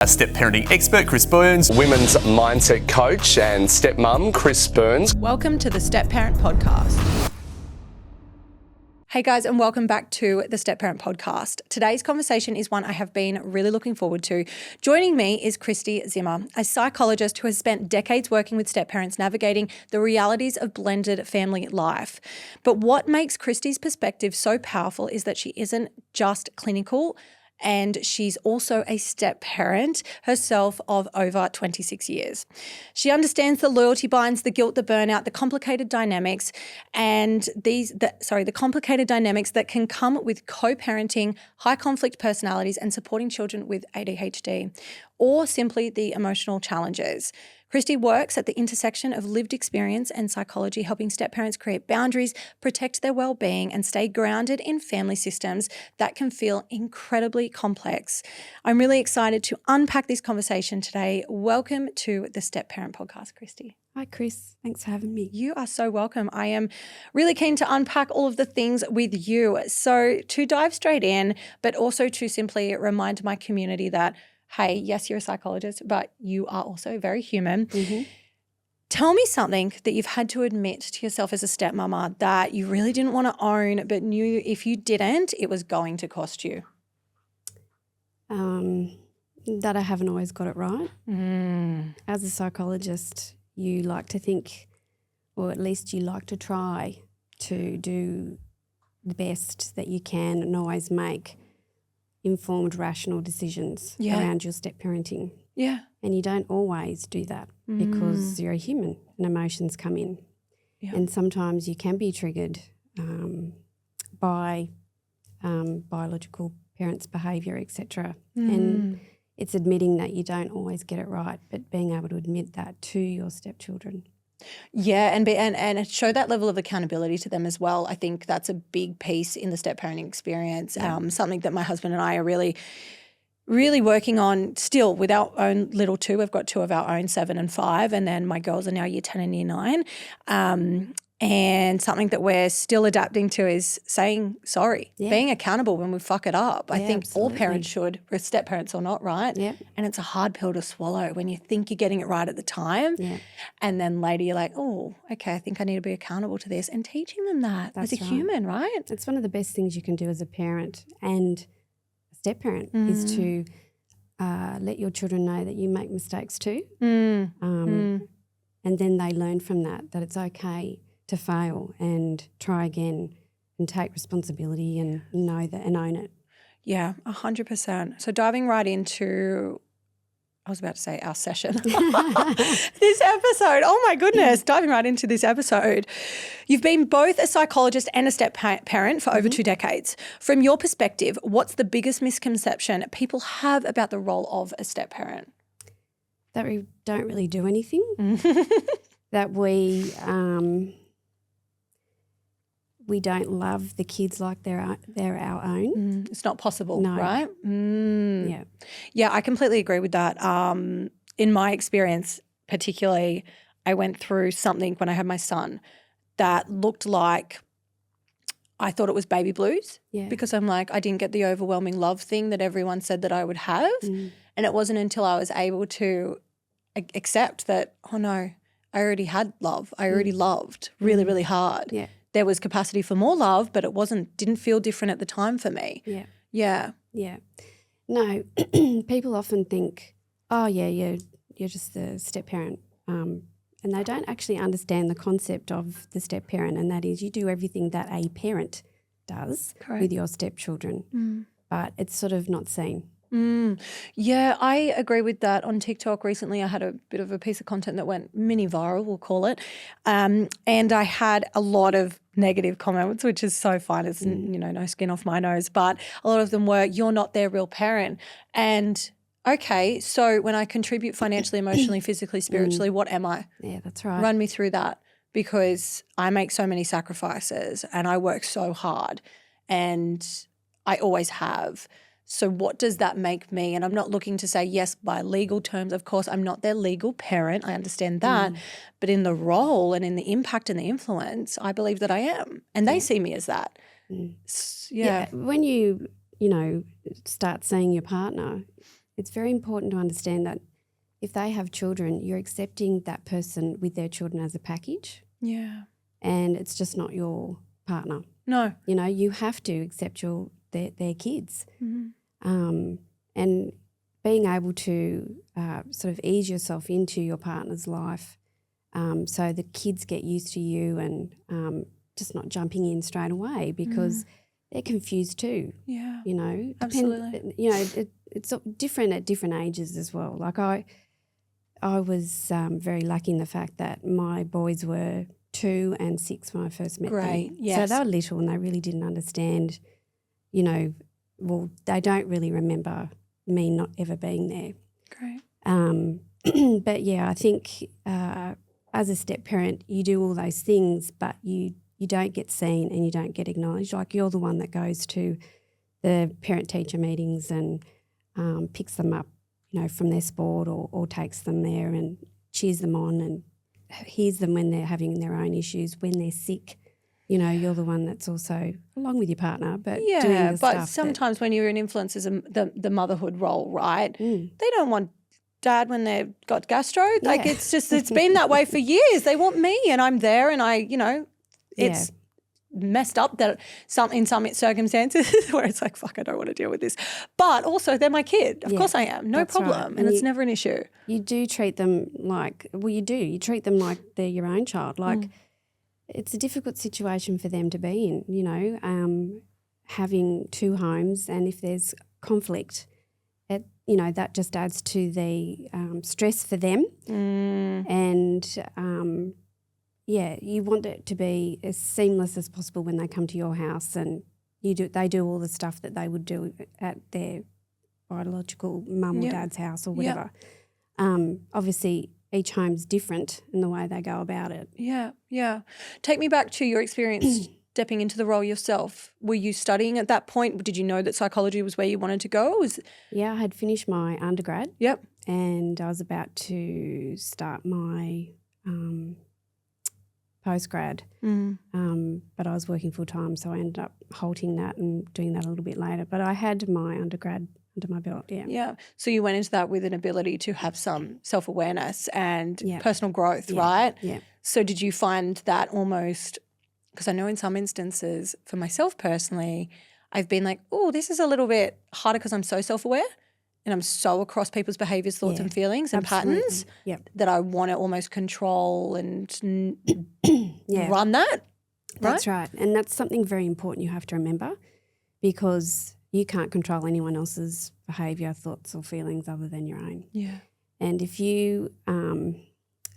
A step parenting expert, Chris Burns. Women's mindset coach and stepmom, Chris Burns. Welcome to the Step Parent Podcast. Hey guys, and welcome back to the Step Parent Podcast. Today's conversation is one I have been really looking forward to. Joining me is Kristy Zimmer, a psychologist who has spent decades working with step parents navigating the realities of blended family life. But what makes Kristy's perspective so powerful is that she isn't just clinical, and she's also a step parent herself of over 26 years. She understands the loyalty binds, the guilt, the burnout, the complicated dynamics, and the complicated dynamics that can come with co-parenting, high conflict personalities, and supporting children with ADHD, or simply the emotional challenges. Kristy works at the intersection of lived experience and psychology, helping step parents create boundaries, protect their well-being, and stay grounded in family systems that can feel incredibly complex. I'm really excited to unpack this conversation today. Welcome to the Step Parent Podcast, Kristy. Hi, Chris. Thanks for having me. You are so welcome. I am really keen to unpack all of the things with you. So to dive straight in, but also to simply remind my community that hey, yes, you're a psychologist, but you are also very human. Mm-hmm. Tell me something that you've had to admit to yourself as a stepmama that you really didn't want to own, but knew if you didn't, it was going to cost you. That I haven't always got it right. As a psychologist, you like to think, or at least you like to try to do the best that you can and always make informed, rational decisions around your step parenting. Yeah. And you don't always do that because you're a human and emotions come in. Yeah. And sometimes you can be triggered by biological parents' behaviour, etc. And it's admitting that you don't always get it right, but being able to admit that to your stepchildren. Yeah, and show that level of accountability to them as well. I think that's a big piece in the step parenting experience, something that my husband and I are really, really working on still with our own little two. We've got two of our own, 7 and 5, and then my girls are now year 10 and year 9. And something that we're still adapting to is saying sorry, being accountable when we fuck it up. I think absolutely. All parents should, we're step parents or not, right? Yeah. And it's a hard pill to swallow when you think you're getting it right at the time. Yeah. And then later you're like, oh, okay, I think I need to be accountable to this, and teaching them that as a human, right? It's one of the best things you can do as a parent and a step parent is to let your children know that you make mistakes too. And then they learn from that it's okay to fail and try again and take responsibility and know that and own it. Yeah, 100%. So diving right into, I was about to say our session, this episode, oh my goodness, diving right into this episode. You've been both a psychologist and a step parent for over 2 decades. From your perspective, what's the biggest misconception people have about the role of a step parent? That we don't really do anything, that we don't love the kids like they're our own. It's not possible, no. Right? Yeah, I completely agree with that. In my experience, particularly, I went through something when I had my son that looked like I thought it was baby blues because I'm like, I didn't get the overwhelming love thing that everyone said that I would have. And it wasn't until I was able to accept that, oh no, I already had love. I already loved really, really hard. Yeah. There was capacity for more love, but it didn't feel different at the time for me. Yeah. No, people often think, oh yeah, you're just the step parent, and they don't actually understand the concept of the step parent, and that is you do everything that a parent does with your stepchildren, but it's sort of not seen. Yeah, I agree with that. On TikTok recently I had a bit of a piece of content that went mini viral, we'll call it, and I had a lot of negative comments, which is so fun. It's, no skin off my nose, but a lot of them were, you're not their real parent. And okay, so when I contribute financially, emotionally, physically, spiritually, what am I? Yeah, that's right. Run me through that, because I make so many sacrifices and I work so hard, and I always have. So what does that make me? And I'm not looking to say, yes, by legal terms, of course, I'm not their legal parent. I understand that. But in the role and in the impact and the influence, I believe that I am. And they see me as that. Yeah. When you start seeing your partner, it's very important to understand that if they have children, you're accepting that person with their children as a package. Yeah. And it's just not your partner. No. You know, you have to accept their kids. Mm-hmm. And being able to sort of ease yourself into your partner's life so the kids get used to you and just not jumping in straight away because they're confused too. Yeah. You know, Absolutely. It's different at different ages as well. Like I was very lucky in the fact that my boys were 2 and 6 when I first met them. Great, yes. So they were little and they really didn't understand, you know, well, they don't really remember me not ever being there. Great. But, yeah, I think as a step parent you do all those things but you don't get seen and you don't get acknowledged. Like you're the one that goes to the parent-teacher meetings and picks them up, you know, from their sport or takes them there and cheers them on and hears them when they're having their own issues, when they're sick. You know, you're the one that's also, along with your partner, but doing the but stuff sometimes when you're in influence as the motherhood role, right, they don't want dad when they've got gastro. Like it's been that way for years. They want me and I'm there and it's messed up that in some circumstances where it's like, fuck, I don't want to deal with this. But also they're my kid. Of course I am. No problem. Right. And it's never an issue. You do treat them like, you treat them like they're your own child. Like it's a difficult situation for them to be in, you know, having 2 homes and if there's conflict, that just adds to the stress for them. And you want it to be as seamless as possible when they come to your house and they do all the stuff that they would do at their biological mum or dad's house or whatever. Obviously each home's different in the way they go about it. Yeah, yeah. Take me back to your experience stepping into the role yourself. Were you studying at that point? Did you know that psychology was where you wanted to go? Yeah, I had finished my undergrad. Yep. And I was about to start my postgrad, but I was working full time, so I ended up halting that and doing that a little bit later. But I had my undergrad under my belt, yeah. Yeah. So you went into that with an ability to have some self-awareness and personal growth, right? Yeah. So did you find that almost, because I know in some instances for myself personally, I've been like, oh, this is a little bit harder because I'm so self-aware and I'm so across people's behaviours, thoughts and feelings and patterns that I want to almost control and run that. That's right. And that's something very important you have to remember because you can't control anyone else's behaviour, thoughts or feelings other than your own. Yeah. And if you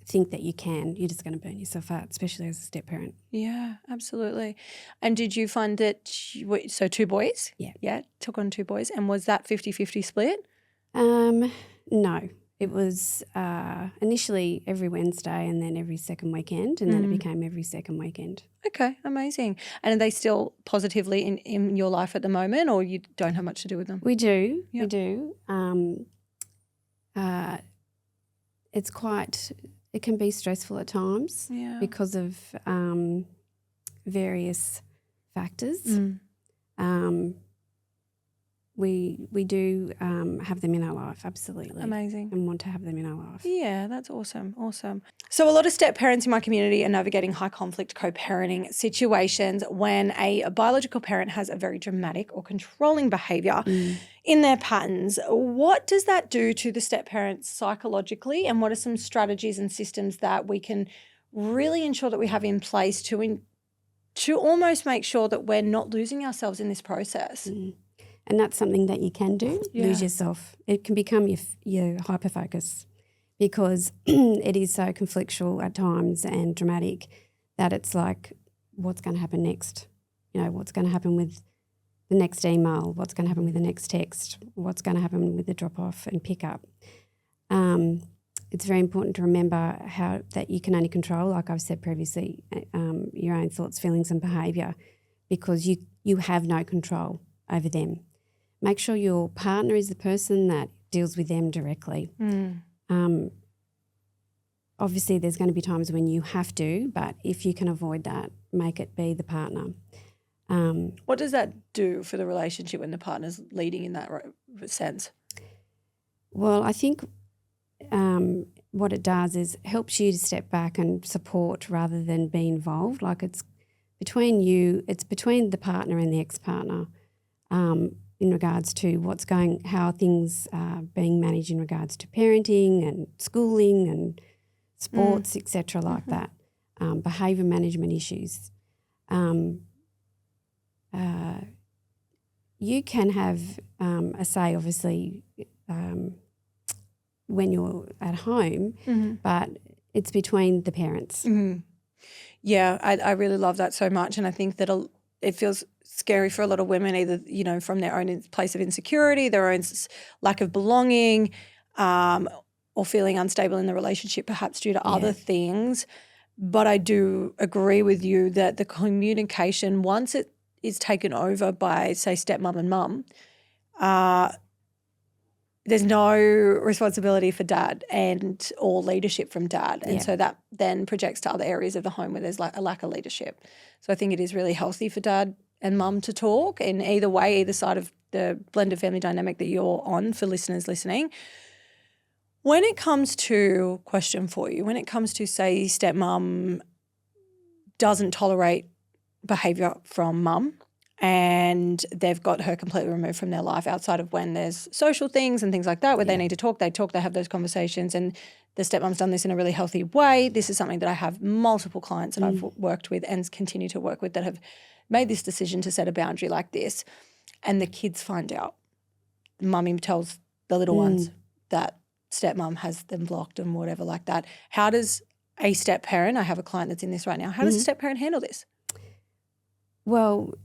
think that you can, you're just going to burn yourself out, especially as a step parent. Yeah, absolutely. And did you find that, so 2 boys? Yeah. Yeah, took on 2 boys. And was that 50-50 split? No. It was initially every Wednesday and then every second weekend and then it became every second weekend. Okay, amazing. And are they still positively in your life at the moment or you don't have much to do with them? We do. Yep. We do. It can be stressful at times because of various factors. We do have them in our life, absolutely. Amazing. And want to have them in our life. Yeah, that's awesome. Awesome. So a lot of step parents in my community are navigating high conflict co-parenting situations when a biological parent has a very dramatic or controlling behaviour in their patterns. What does that do to the step parents psychologically and what are some strategies and systems that we can really ensure that we have in place to almost make sure that we're not losing ourselves in this process? And that's something that you can do, lose yourself. It can become your hyper-focus because it is so conflictual at times and dramatic that it's like, what's going to happen next? You know, what's going to happen with the next email? What's going to happen with the next text? What's going to happen with the drop-off and pick-up? It's very important to remember that you can only control, like I've said previously, your own thoughts, feelings and behaviour because you have no control over them. Make sure your partner is the person that deals with them directly. Obviously, there's going to be times when you have to, but if you can avoid that, make it be the partner. What does that do for the relationship when the partner's leading in that sense? Well, I think what it does is helps you to step back and support rather than be involved. Like it's between the partner and the ex-partner in regards to how things are being managed in regards to parenting and schooling and sports, etc., like that, behaviour management issues. You can have a say, obviously, when you're at home, but it's between the parents. Yeah, I really love that so much, and I think that it feels scary for a lot of women, either from their own place of insecurity, their own lack of belonging, or feeling unstable in the relationship, perhaps due to other things. But I do agree with you that the communication, once it is taken over by, say, stepmom and mum, there's no responsibility for dad or leadership from dad. And so that then projects to other areas of the home where there's a lack of leadership. So I think it is really healthy for dad and mum to talk in either way, either side of the blended family dynamic that you're on, for listeners listening. When it comes to, question for you, when it comes to, say, stepmom doesn't tolerate behaviour from mum and they've got her completely removed from their life outside of when there's social things and things like that where they need to talk, they have those conversations, and the stepmom's done this in a really healthy way. This is something that I have multiple clients that I've worked with and continue to work with that have made this decision to set a boundary like this, and the kids find out. Mummy tells the little ones that stepmom has them blocked and whatever like that. How does a step-parent, I have a client that's in this right now, how does a step-parent handle this? Well,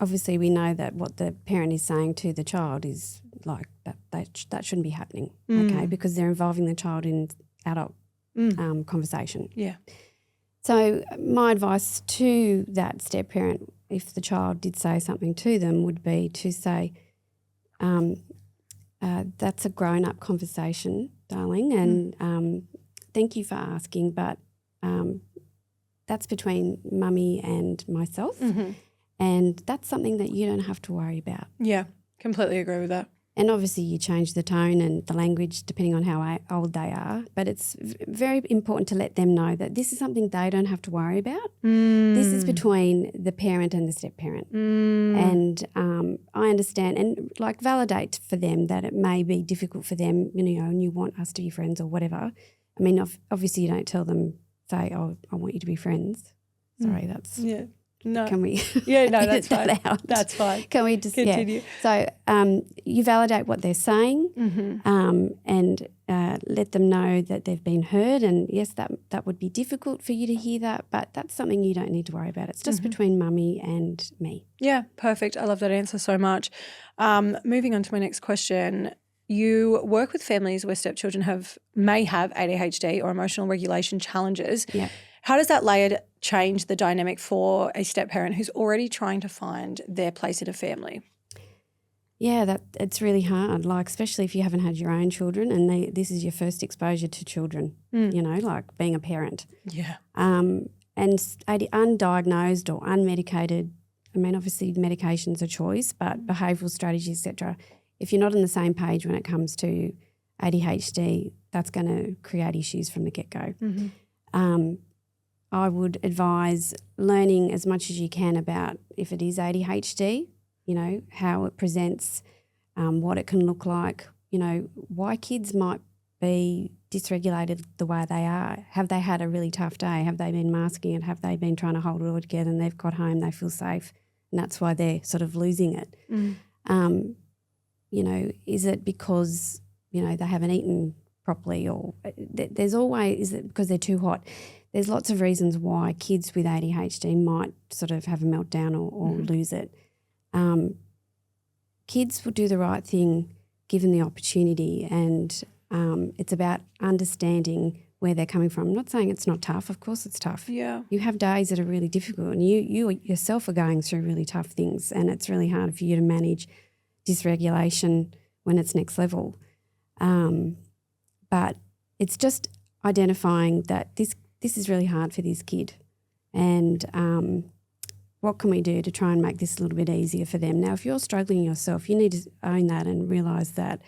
obviously we know that what the parent is saying to the child is like that shouldn't be happening, okay, because they're involving the child in adult conversation. Yeah. So my advice to that step-parent, if the child did say something to them, would be to say, that's a grown-up conversation, darling, and thank you for asking, but that's between mummy and myself, and that's something that you don't have to worry about. Yeah, completely agree with that. And obviously you change the tone and the language depending on how old they are, but it's very important to let them know that this is something they don't have to worry about. This is between the parent and the step-parent. And I understand and like validate for them that it may be difficult for them, and you want us to be friends or whatever. I mean, obviously you don't tell them, say, oh, I want you to be friends. Sorry, that's... Yeah. No. Can we? Yeah, no, that's fine. That out? That's fine. Can we just continue? Yeah. So you validate what they're saying, and let them know that they've been heard. And yes, that would be difficult for you to hear that, but that's something you don't need to worry about. It's just between mummy and me. Yeah, perfect. I love that answer so much. Moving on to my next question. You work with families where stepchildren may have ADHD or emotional regulation challenges. Yeah. How does that layer change the dynamic for a step-parent who's already trying to find their place in a family? Yeah, it's really hard, like especially if you haven't had your own children and this is your first exposure to children, like being a parent. Yeah. And undiagnosed or unmedicated, I mean, obviously medication's a choice, but behavioural strategies, etc. If you're not on the same page when it comes to ADHD, that's going to create issues from the get-go. I would advise learning as much as you can about if it is ADHD, how it presents, what it can look like, why kids might be dysregulated the way they are. Have they had a really tough day? Have they been masking it? Have they been trying to hold it all together and they've got home, they feel safe, and that's why they're sort of losing it? Is it because, they haven't eaten properly, or there's always, is it because they're too hot? There's lots of reasons why kids with ADHD might sort of have a meltdown or lose it. Kids will do the right thing given the opportunity, and it's about understanding where they're coming from. I'm not saying it's not tough. Of course it's tough. Yeah. You have days that are really difficult and you yourself are going through really tough things, and it's really hard for you to manage dysregulation when it's next level. But it's just identifying that this is really hard for this kid, and what can we do to try and make this a little bit easier for them? Now, if you're struggling yourself, you need to own that and realise that,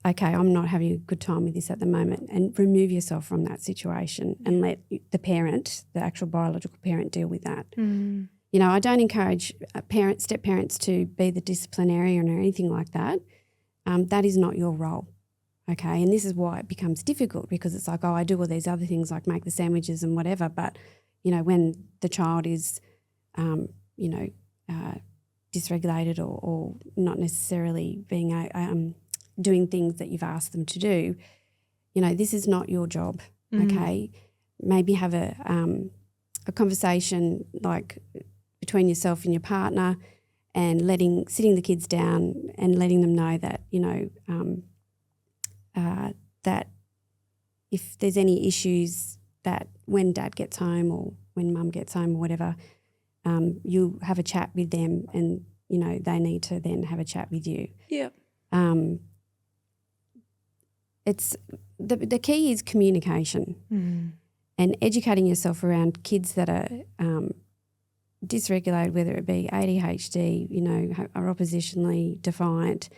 okay, I'm not having a good time with this at the moment, and remove yourself from that situation and let the parent, the actual biological parent, deal with that. Mm. You know, I don't encourage step parents to be the disciplinarian or anything like that. That is not your role, okay? And this is why it becomes difficult, because it's like, oh, I do all these other things like make the sandwiches and whatever, but, you know, when the child is, dysregulated or not necessarily being doing things that you've asked them to do, you know, this is not your job, okay? Maybe have a conversation like between yourself and your partner, and sitting the kids down and letting them know that, you know, that if there's any issues, that when dad gets home or when mum gets home or whatever, you have a chat with them, and, you know, they need to then have a chat with you. Yeah. It's the key is communication and educating yourself around kids that are dysregulated, whether it be ADHD, you know, are oppositionally defiant.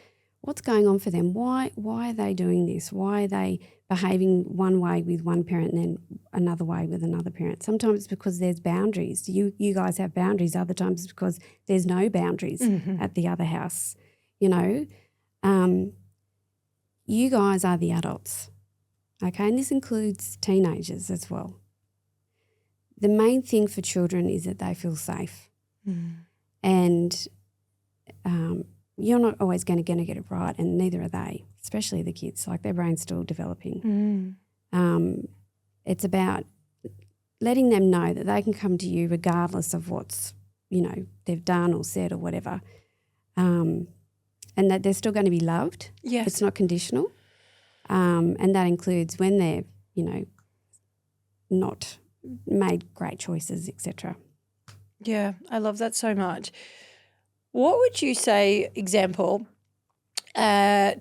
What's going on for them? Why are they doing this? Why are they behaving one way with one parent and then another way with another parent? Sometimes it's because there's boundaries. You guys have boundaries. Other times it's because there's no boundaries at the other house, you know. You guys are the adults, okay? And this includes teenagers as well. The main thing for children is that they feel safe. And you're not always going to get it right, and neither are they, especially the kids. Like, their brain's still developing. It's about letting them know that they can come to you regardless of what's, you know, they've done or said or whatever, and that they're still going to be loved. Yes. It's not conditional, and that includes when they're, you know, not made great choices, etc. Yeah, I love that so much. What would you say, example, mum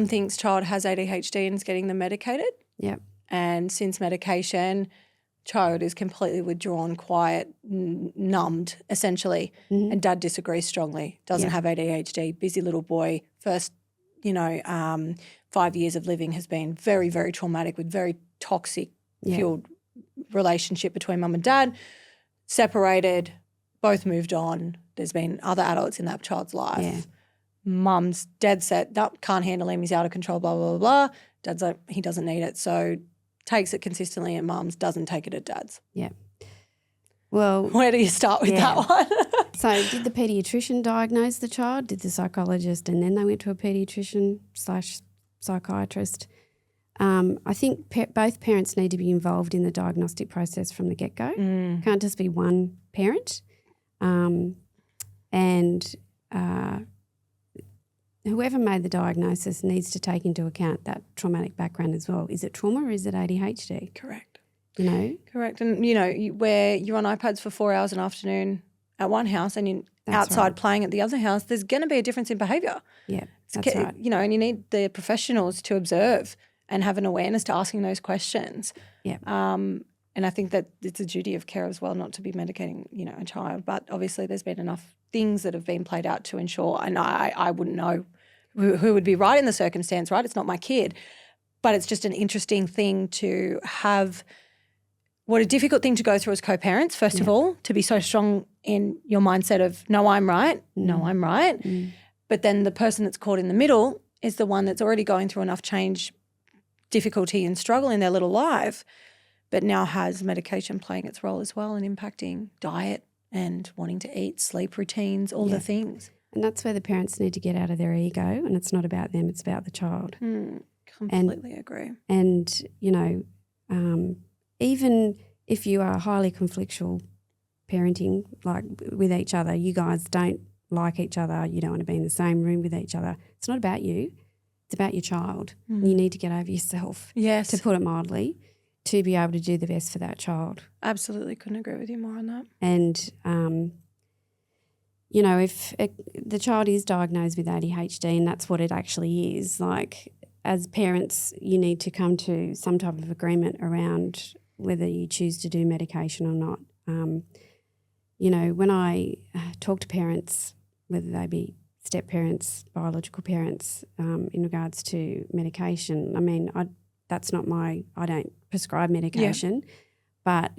thinks child has ADHD and is getting them medicated? Yep. And since medication, child is completely withdrawn, quiet, numbed, essentially, and dad disagrees strongly, doesn't have ADHD, busy little boy, first, 5 years of living has been very, very traumatic with very toxic fueled relationship between mum and dad, separated, both moved on. There's been other adults in that child's life. Yeah. Mum's dead set, nope, can't handle him, he's out of control, blah, blah, blah, blah. Dad's like, he doesn't need it. So takes it consistently at mum's, doesn't take it at dad's. Yeah. Well, where do you start with that one? So did the paediatrician diagnose the child? Did the psychologist, and then they went to a paediatrician/psychiatrist? I think both parents need to be involved in the diagnostic process from the get-go. Can't just be one parent. And whoever made the diagnosis needs to take into account that traumatic background as well. Is it trauma or is it ADHD? Correct. You know? Correct. And, where you're on iPads for 4 hours an afternoon at one house and you're outside playing at the other house, there's going to be a difference in behaviour. Yeah, that's right. And you need the professionals to observe and have an awareness to asking those questions. Yeah. And I think that it's a duty of care as well not to be medicating, a child. But obviously there's been enough things that have been played out to ensure, and I wouldn't know who would be right in the circumstance, right? It's not my kid. But it's just an interesting thing to have. What a difficult thing to go through as co-parents, first of all, to be so strong in your mindset of, no, I'm right, no, I'm right. But then the person that's caught in the middle is the one that's already going through enough change, difficulty and struggle in their little life, but now has medication playing its role as well and impacting diet and wanting to eat, sleep routines, all the things. And that's where the parents need to get out of their ego, and it's not about them, it's about the child. Completely agree. And, even if you are highly conflictual parenting, like with each other, you guys don't like each other, you don't want to be in the same room with each other. It's not about you. It's about your child. You need to get over yourself, to put it mildly, to be able to do the best for that child. Absolutely. Couldn't agree with you more on that. And, if the child is diagnosed with ADHD, and that's what it actually is, like as parents, you need to come to some type of agreement around whether you choose to do medication or not. when I talk to parents, whether they be step parents, biological parents, in regards to medication, I mean, I don't prescribe medication, but,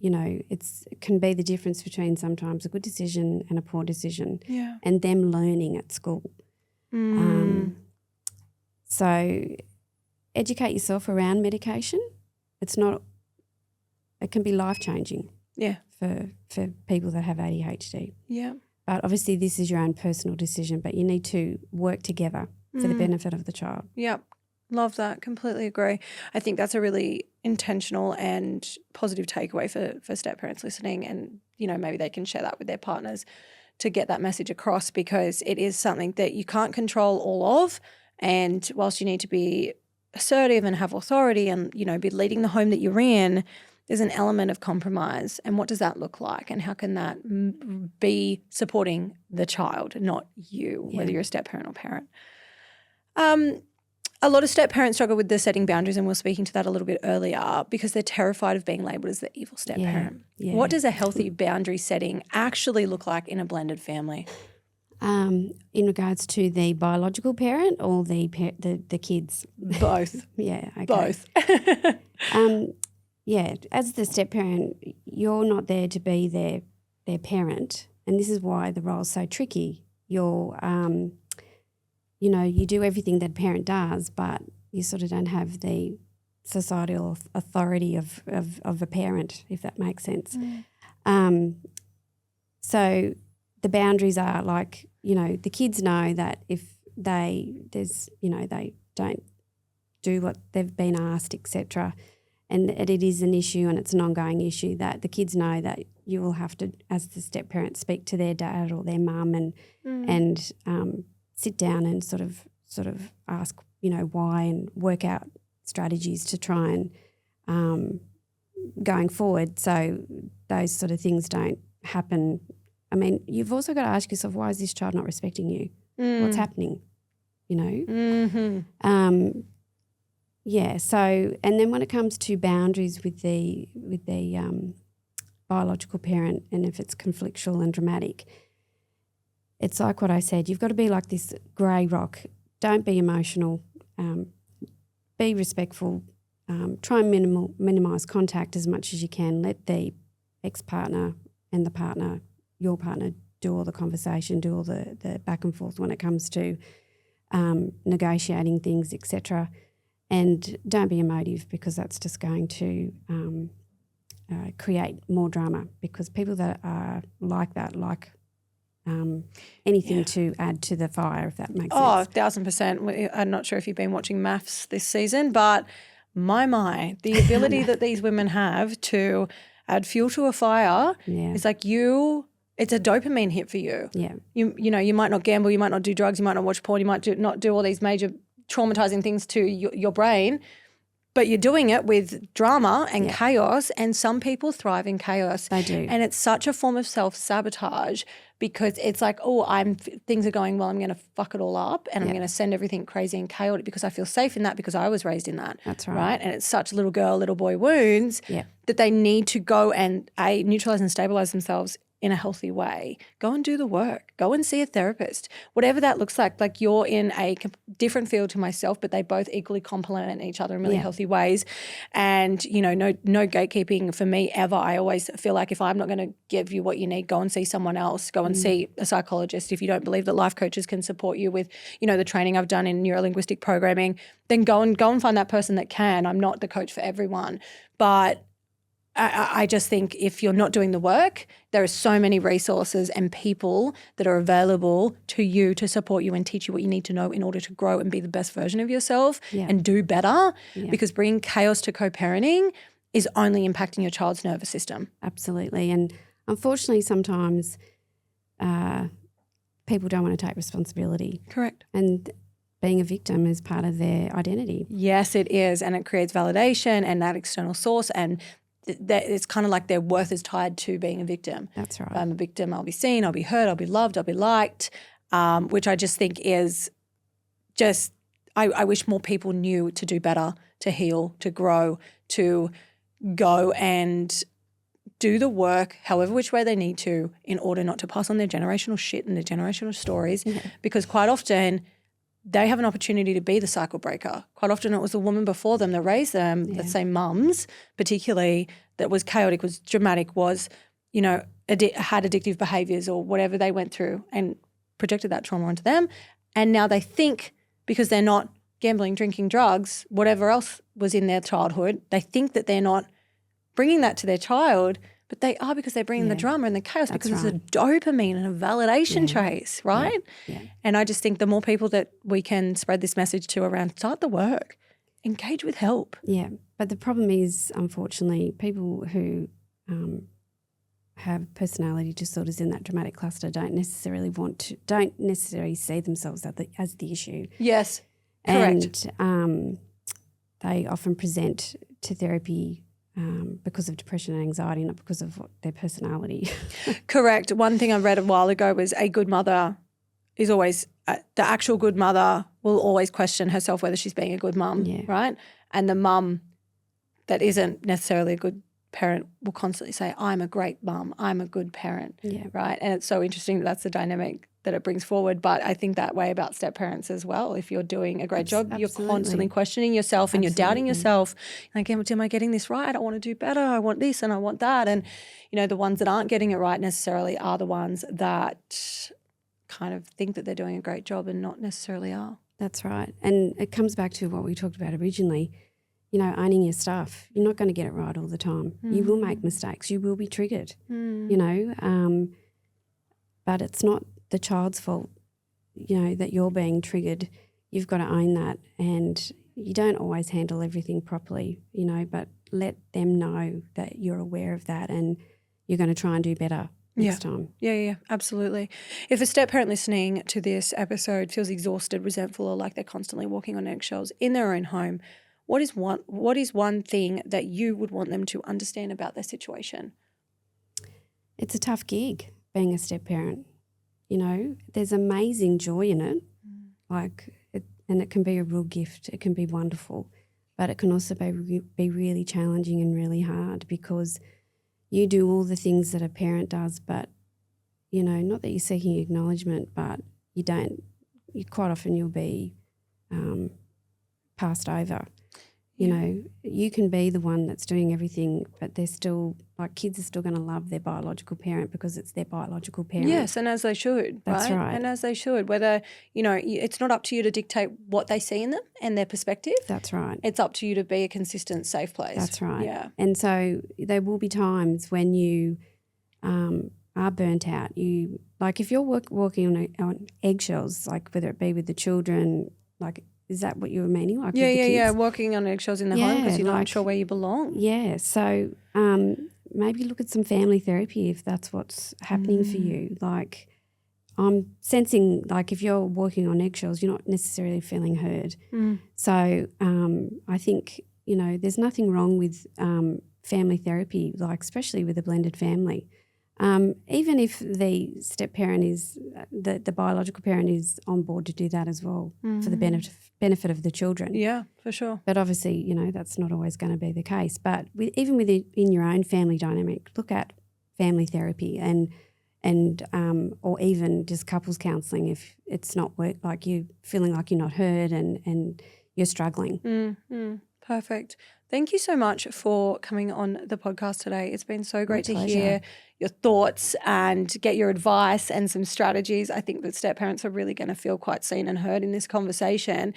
it can be the difference between sometimes a good decision and a poor decision and them learning at school. So educate yourself around medication. It can be life-changing for people that have ADHD. Yeah. But obviously this is your own personal decision, but you need to work together for the benefit of the child. Yep. Love that. Completely agree. I think that's a really intentional and positive takeaway for step parents listening, and, maybe they can share that with their partners to get that message across, because it is something that you can't control all of. And whilst you need to be assertive and have authority and, be leading the home that you're in, there's an element of compromise. And what does that look like? And how can that be supporting the child, not you, whether you're a step parent or parent? A lot of step parents struggle with the setting boundaries, and we were speaking to that a little bit earlier, because they're terrified of being labelled as the evil step parent. Yeah. What does a healthy boundary setting actually look like in a blended family? In regards to the biological parent or the kids? Both. Yeah, okay. Both. As the step parent, you're not there to be their parent, and this is why the role's so tricky. You're you do everything that a parent does, but you sort of don't have the societal authority of a parent, if that makes sense. So the boundaries are like, the kids know that if they don't do what they've been asked, etc., and it is an issue and it's an ongoing issue, that the kids know that you will have to, as the step parent, speak to their dad or their mum and sit down and sort of ask, why, and work out strategies to try and going forward, so those sort of things don't happen. I mean, you've also got to ask yourself, why is this child not respecting you? What's happening? So, and then when it comes to boundaries with the biological parent, and if it's conflictual and dramatic, it's like what I said, you've got to be like this grey rock. Don't be emotional. Be respectful. Try and minimise contact as much as you can. Let the ex-partner and the partner, your partner, do all the conversation, do all the back and forth when it comes to negotiating things, etc. And don't be emotive, because that's just going to create more drama, because people that are like that anything to add to the fire, if that makes sense. 1,000%. I'm not sure if you've been watching MAFS this season, but my, the ability that these women have to add fuel to a fire is like it's a dopamine hit for you. Yeah. You might not gamble, you might not do drugs, you might not watch porn, you might not do all these major traumatizing things to your brain, but you're doing it with drama and chaos, and some people thrive in chaos. They do. And it's such a form of self-sabotage, because it's like, things are going well, I'm going to fuck it all up, and I'm going to send everything crazy and chaotic because I feel safe in that, because I was raised in that. That's right. Right? And it's such little girl, little boy wounds that they need to go and neutralize and stabilize themselves in a healthy way. Go and do the work. Go and see a therapist. Whatever that looks like. Like, you're in a different field to myself, but they both equally complement each other in really healthy ways. And, no gatekeeping for me ever. I always feel like if I'm not going to give you what you need, go and see someone else. Go and see a psychologist. If you don't believe that life coaches can support you with, the training I've done in neuro-linguistic programming, then go and find that person that can. I'm not the coach for everyone, but I just think if you're not doing the work, there are so many resources and people that are available to you to support you and teach you what you need to know in order to grow and be the best version of yourself and do better, because bringing chaos to co-parenting is only impacting your child's nervous system. Absolutely. And unfortunately, sometimes people don't want to take responsibility. Correct. And being a victim is part of their identity. Yes, it is. And it creates validation and that external source, and it's kind of like their worth is tied to being a victim. That's right. If I'm a victim, I'll be seen, I'll be heard, I'll be loved, I'll be liked, which I just think is just I wish more people knew to do better, to heal, to grow, to go and do the work however which way they need to in order not to pass on their generational shit and their generational stories, because quite often they have an opportunity to be the cycle breaker. Quite often it was the woman before them that raised them, let's say mums particularly, that was chaotic, was dramatic, was, had addictive behaviours or whatever they went through and projected that trauma onto them. And now they think, because they're not gambling, drinking, drugs, whatever else was in their childhood, they think that they're not bringing that to their child, but they are, because they're bringing the drama and the chaos, because it's a dopamine and a validation chase, right? And I just think the more people that we can spread this message to around, start the work, engage with help. Yeah, but the problem is, unfortunately, people who have personality disorders in that dramatic cluster don't necessarily see themselves as the issue. Yes, correct. And they often present to therapy because of depression and anxiety, not because of their personality. Correct. One thing I read a while ago was a good mother is always the actual good mother will always question herself whether she's being a good mum, right? And the mum that isn't necessarily a good parent will constantly say, I'm a great mum, I'm a good parent, right? And it's so interesting that that's the dynamic that it brings forward. But I think that way about step parents as well. If you're doing a great job, you're constantly questioning yourself and you're doubting yourself. Like, am I getting this right? I want to do better. I want this and I want that. And, the ones that aren't getting it right necessarily are the ones that kind of think that they're doing a great job and not necessarily are. That's right. And it comes back to what we talked about originally, owning your stuff. You're not going to get it right all the time. You will make mistakes. You will be triggered, but it's not the child's fault, that you're being triggered. You've got to own that, and you don't always handle everything properly, but let them know that you're aware of that and you're going to try and do better next time. Yeah, absolutely. If a step parent listening to this episode feels exhausted, resentful, or like they're constantly walking on eggshells in their own home, what is one thing that you would want them to understand about their situation? It's a tough gig being a step parent. There's amazing joy in it, and it can be a real gift. It can be wonderful, but it can also be really challenging and really hard, because you do all the things that a parent does, but, not that you're seeking acknowledgement, but you don't. Quite often you'll be passed over. You can be the one that's doing everything, but they're still, kids are still going to love their biological parent because it's their biological parent. Yes, and as they should. That's right. And as they should, whether, it's not up to you to dictate what they see in them and their perspective. That's right. It's up to you to be a consistent, safe place. That's right. Yeah. And so there will be times when you are burnt out. If you're walking on eggshells, whether it be with the children, is that what you were meaning? With the kids? Walking on eggshells in the home because you're not sure where you belong. Yeah, so maybe look at some family therapy if that's what's happening for you. I'm sensing, if you're walking on eggshells, you're not necessarily feeling heard. So I think, there's nothing wrong with family therapy, especially with a blended family. Even if the step parent is, the biological parent is on board to do that as well for the benefit of the children. Yeah, for sure. But obviously, that's not always going to be the case. But even within your own family dynamic, look at family therapy and or even just couples counselling if it's not you feeling like you're not heard and you're struggling. Perfect. Thank you so much for coming on the podcast today. It's been so great to hear your thoughts and get your advice and some strategies. I think that step parents are really going to feel quite seen and heard in this conversation.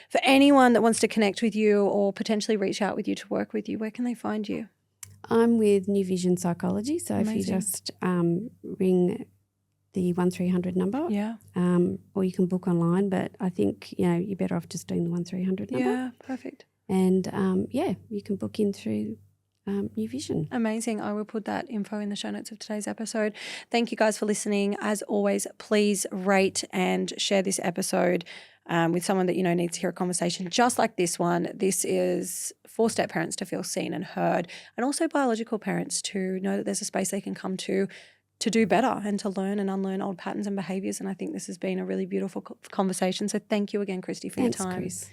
For anyone that wants to connect with you or potentially reach out with you to work with you, where can they find you? I'm with New Vision Psychology, so Amazing. If you just ring the 1300 number, or you can book online, but I think, you're better off just doing the 1300 number. Yeah, perfect. And, you can book in through New Vision. Amazing. I will put that info in the show notes of today's episode. Thank you guys for listening. As always, please rate and share this episode with someone that needs to hear a conversation just like this one. This is for step parents to feel seen and heard, and also biological parents to know that there's a space they can come to do better and to learn and unlearn old patterns and behaviours. And I think this has been a really beautiful conversation. So thank you again, Kristy, for your time. Chris.